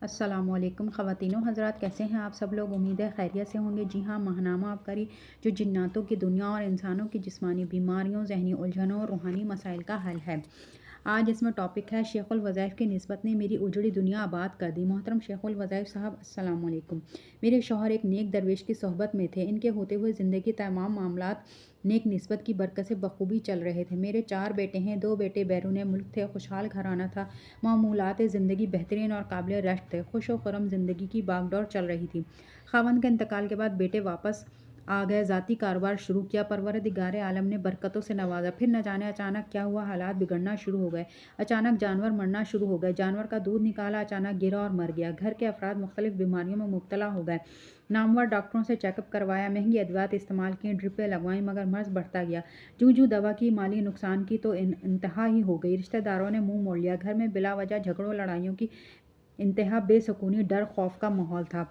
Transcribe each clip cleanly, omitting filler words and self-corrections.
السلام علیکم خواتین و حضرات، کیسے ہیں آپ سب لوگ؟ امید ہے خیریت سے ہوں گے۔ جی ہاں، ماہنامہ آبکاری جو جناتوں کی دنیا اور انسانوں کی جسمانی بیماریوں، ذہنی الجھنوں اور روحانی مسائل کا حل ہے۔ آج اس میں ٹاپک ہے شیخ الوظائف کی نسبت نے میری اجڑی دنیا آباد کر دی۔ محترم شیخ الوظائف صاحب، السلام علیکم۔ میرے شوہر ایک نیک درویش کی صحبت میں تھے۔ ان کے ہوتے ہوئے زندگی تمام معاملات نیک نسبت کی برکت سے بخوبی چل رہے تھے۔ میرے 4 بیٹے ہیں، 2 بیٹے بیرون ملک تھے۔ خوشحال گھرانہ تھا، معمولات زندگی بہترین اور قابل رشک تھے۔ خوش و خرم زندگی کی باغ ڈور چل رہی تھی۔ خاوند کے انتقال کے بعد بیٹے واپس آ گئے، ذاتی کاروبار شروع کیا۔ پروردگار عالم نے برکتوں سے نوازا۔ پھر نہ جانے اچانک کیا ہوا، حالات بگڑنا شروع ہو گئے۔ اچانک جانور مرنا شروع ہو گئے۔ جانور کا دودھ نکالا، اچانک گرا اور مر گیا۔ گھر کے افراد مختلف بیماریوں میں مبتلا ہو گئے۔ نامور ڈاکٹروں سے چیک اپ کروایا، مہنگی ادویات استعمال کیں، ڈرپیں لگوائیں، مگر مرض بڑھتا گیا۔ جوں دوا کی مالی نقصان کی تو انتہا ہی ہو گئی۔ رشتہ داروں نے منہ موڑ لیا۔ گھر میں بلا وجہ جھگڑوں لڑائیوں کی انتہا، بے سکونی، ڈر خوف کا ماحول تھا۔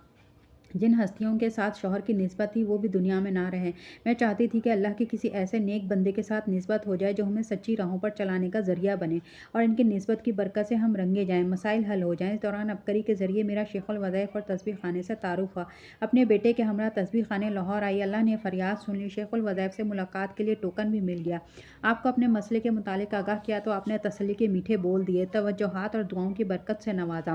جن ہستیوں کے ساتھ شوہر کی نسبت تھی وہ بھی دنیا میں نہ رہے۔ میں چاہتی تھی کہ اللہ کے کسی ایسے نیک بندے کے ساتھ نسبت ہو جائے جو ہمیں سچی راہوں پر چلانے کا ذریعہ بنے اور ان کی نسبت کی برکت سے ہم رنگے جائیں، مسائل حل ہو جائیں۔ اس دوران عبقری کے ذریعے میرا شیخ الوظائف اور تسبیح خانے سے تعارف ہوا۔ اپنے بیٹے کے ہمراہ تسبیح خانے لاہور آئی۔ اللہ نے فریاد سن لی۔ شیخ الوظائف سے ملاقات کے لیے ٹوکن بھی مل گیا۔ آپ کو اپنے مسئلے کے متعلق آگاہ کیا تو آپ نے تسلی کے میٹھے بول دیے، توجہات اور دعاؤں کی برکت سے نوازا۔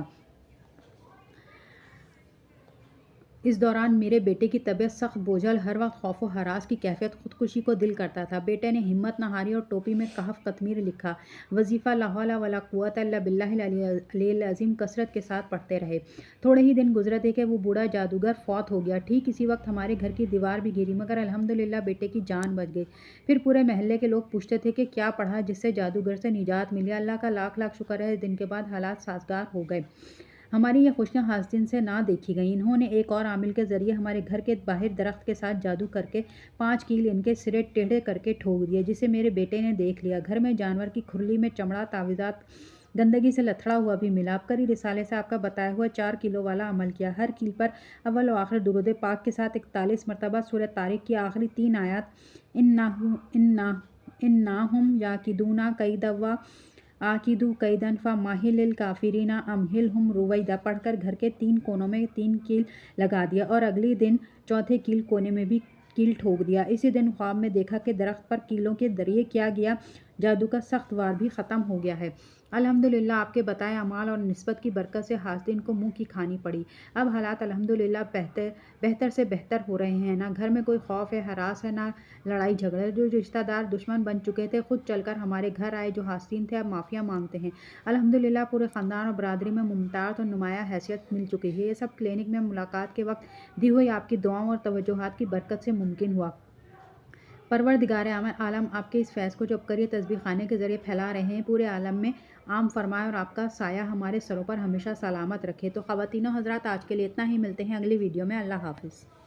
اس دوران میرے بیٹے کی طبیعت سخت بوجھل، ہر وقت خوف و ہراس کی کیفیت، خودکشی کو دل کرتا تھا۔ بیٹے نے ہمت نہ ہاری اور ٹوپی میں کہف قطمیر لکھا۔ وظیفہ لا حول ولا قوت الا باللہ العلی العظیم کثرت کے ساتھ پڑھتے رہے۔ تھوڑے ہی دن گزرے تھے کہ وہ بوڑھا جادوگر فوت ہو گیا۔ ٹھیک اسی وقت ہمارے گھر کی دیوار بھی گری، مگر الحمدللہ بیٹے کی جان بچ گئی۔ پھر پورے محلے کے لوگ پوچھتے تھے کہ کیا پڑھا جس سے جادوگر سے نجات ملی۔ اللہ کا لاکھ لاکھ شکر ہے، اس دن کے بعد حالات سازگار ہو گئے۔ ہماری یہ خوشیاں حاسدین سے نہ دیکھی گئیں۔ انہوں نے ایک اور عامل کے ذریعے ہمارے گھر کے باہر درخت کے ساتھ جادو کر کے 5 کیل ان کے سرے ٹیڑھے کر کے ٹھوک دیے، جسے میرے بیٹے نے دیکھ لیا۔ گھر میں جانور کی کھرلی میں چمڑا، تعویذات گندگی سے لتھڑا ہوا بھی ملا۔ عبقری رسالے سے آپ کا بتایا ہوا 4 کیلوں والا عمل کیا۔ ہر کیل پر اول و آخر درود پاک کے ساتھ 41 مرتبہ سورہ طارق کی آخری 3 آیات اِنَّهُمْ یَاکِدُونَ کَیْدًا وَأَکِیدُ کَیْدًا فَمَہِّلِ الْکَافِرِینَ أَمْہِلْہُمْ رُوَیدًا پڑھ کر گھر کے 3 کونوں میں 3 کیل لگا دیا اور اگلے دن چوتھے کیل کونے میں بھی کیل ٹھوک دیا۔ اسی دن خواب میں دیکھا کہ درخت پر کیلوں کے ذریعے کیا گیا جادو کا سخت وار بھی ختم ہو گیا ہے۔ الحمدللہ آپ کے بتائے اعمال اور نسبت کی برکت سے حاسدین کو منہ کی کھانی پڑی۔ اب حالات الحمدللہ بہتر سے بہتر ہو رہے ہیں۔ نہ گھر میں کوئی خوف ہے، ہراس ہے، نہ لڑائی جھگڑے۔ جو رشتہ دار دشمن بن چکے تھے خود چل کر ہمارے گھر آئے، جو حاسدین تھے اب معافیا مانگتے ہیں۔ الحمدللہ پورے خاندان اور برادری میں ممتاز اور نمایاں حیثیت مل چکی ہے۔ یہ سب کلینک میں ملاقات کے وقت دی ہوئی آپ کی دعاؤں اور توجہات کی برکت سے ممکن ہوا۔ پروردگار عالم آپ کے اس فیض کو جو عبقری تسبیح خانے کے ذریعے پھیلا رہے ہیں پورے عالم میں عام فرمائے اور آپ کا سایہ ہمارے سروں پر ہمیشہ سلامت رکھے۔ تو خواتین و حضرات، آج کے لیے اتنا ہی، ملتے ہیں اگلی ویڈیو میں۔ اللہ حافظ۔